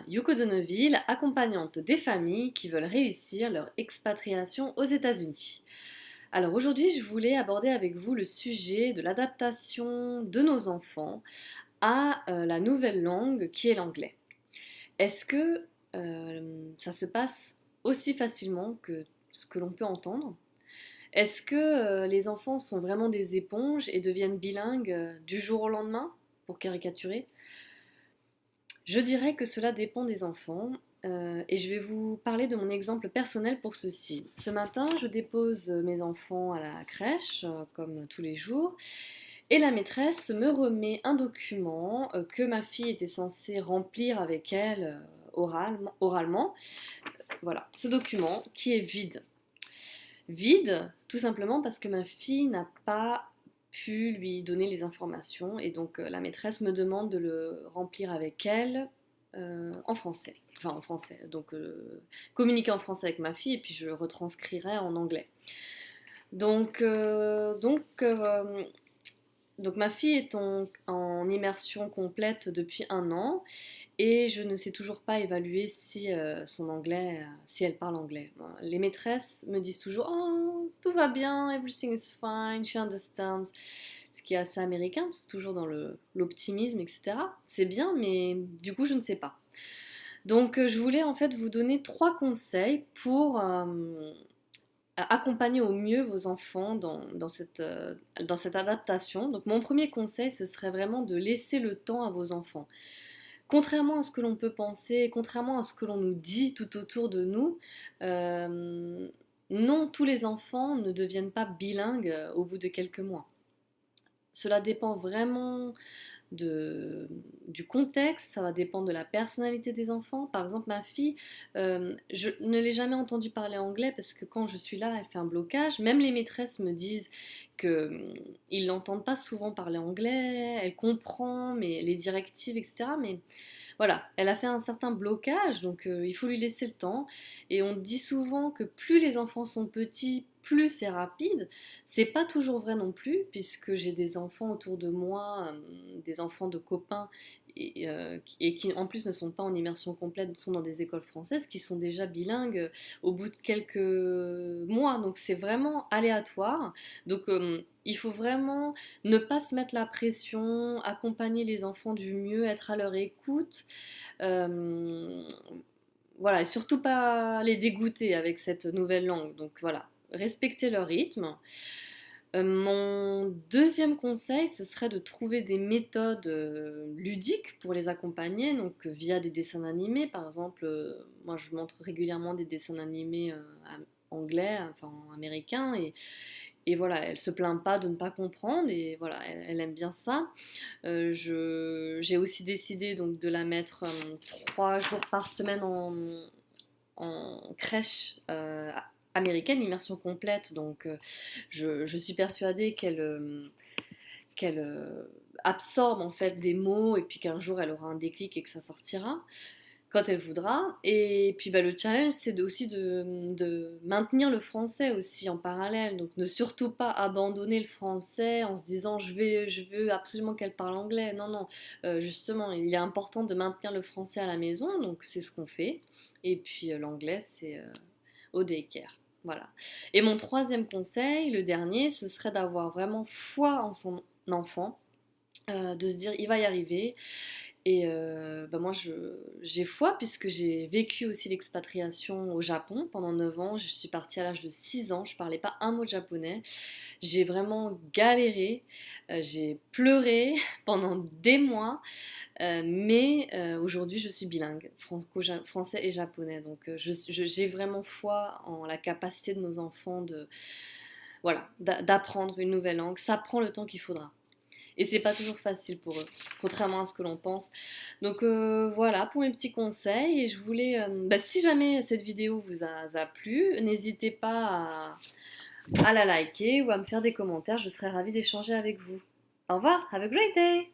Yuko de Neuville, accompagnante des familles qui veulent réussir leur expatriation aux États-Unis. Alors aujourd'hui, je voulais aborder avec vous le sujet de l'adaptation de nos enfants à la nouvelle langue qui est l'anglais. Est-ce que ça se passe aussi facilement que ce que l'on peut entendre? Est-ce que les enfants sont vraiment des éponges et deviennent bilingues du jour au lendemain, pour caricaturer? Je dirais que cela dépend des enfants et je vais vous parler de mon exemple personnel pour ceci. Ce matin, je dépose mes enfants à la crèche, comme tous les jours, et la maîtresse me remet un document que ma fille était censée remplir avec elle oralement. Voilà, ce document qui est vide. Vide, tout simplement parce que ma fille n'a pas pu lui donner les informations et donc la maîtresse me demande de le remplir avec elle en français. Enfin en français, donc communiquer en français avec ma fille et puis je retranscrirai en anglais. Donc, euh, donc, euh, donc ma fille est en immersion complète depuis 1 an et je ne sais toujours pas évaluer si son anglais, si elle parle anglais. Bon, les maîtresses me disent toujours oh tout va bien, everything is fine, she understands. Ce qui est assez américain, c'est toujours dans l'optimisme, etc. C'est bien, mais du coup je ne sais pas. Donc je voulais en fait vous donner 3 conseils pour accompagner au mieux vos enfants dans cette adaptation. Donc mon premier conseil, ce serait vraiment de laisser le temps à vos enfants. Contrairement à ce que l'on peut penser, contrairement à ce que l'on nous dit tout autour de nous, euh, non, tous les enfants ne deviennent pas bilingues au bout de quelques mois. Cela dépend vraiment de, du contexte, ça va dépendre de la personnalité des enfants. Par exemple, ma fille, je ne l'ai jamais entendue parler anglais parce que quand je suis là, elle fait un blocage. Même les maîtresses me disent qu'ils l'entendent pas souvent parler anglais, elle comprend mais les directives, etc. Mais voilà, elle a fait un certain blocage, donc il faut lui laisser le temps. Et on dit souvent que plus les enfants sont petits, plus c'est rapide. C'est pas toujours vrai non plus, puisque j'ai des enfants autour de moi, des enfants de copains, et qui en plus ne sont pas en immersion complète, sont dans des écoles françaises, qui sont déjà bilingues au bout de quelques mois. Donc c'est vraiment aléatoire. Donc il faut vraiment ne pas se mettre la pression, accompagner les enfants du mieux, être à leur écoute. Euh, voilà, et surtout pas les dégoûter avec cette nouvelle langue. Donc voilà, respecter leur rythme. Mon deuxième conseil, ce serait de trouver des méthodes ludiques pour les accompagner, donc via des dessins animés, par exemple, moi je montre régulièrement des dessins animés anglais, enfin américains, et voilà, elle se plaint pas de ne pas comprendre, et voilà, elle aime bien ça. J'ai aussi décidé donc de la mettre 3 jours par semaine en crèche américaine, immersion complète. Donc je suis persuadée qu'elle absorbe en fait des mots et puis qu'un jour elle aura un déclic et que ça sortira quand elle voudra. Et puis bah, le challenge, c'est aussi de maintenir le français aussi en parallèle. Donc ne surtout pas abandonner le français en se disant je veux absolument qu'elle parle anglais. Non, non, justement, il est important de maintenir le français à la maison, donc c'est ce qu'on fait. Et puis l'anglais, c'est au daycare. Voilà. Et mon troisième conseil, le dernier, ce serait d'avoir vraiment foi en son enfant, de se dire il va y arriver, et bah moi, j'ai foi puisque j'ai vécu aussi l'expatriation au Japon pendant 9 ans. Je suis partie à l'âge de 6 ans, je parlais pas un mot de japonais. J'ai vraiment galéré, j'ai pleuré pendant des mois, mais aujourd'hui je suis bilingue, français et japonais. Donc j'ai vraiment foi en la capacité de nos enfants voilà, d'apprendre une nouvelle langue. Ça prend le temps qu'il faudra. Et c'est pas toujours facile pour eux, contrairement à ce que l'on pense. Donc voilà pour mes petits conseils. Et je voulais, bah, si jamais cette vidéo vous a plu, n'hésitez pas à la liker ou à me faire des commentaires. Je serais ravie d'échanger avec vous. Au revoir, have a great day!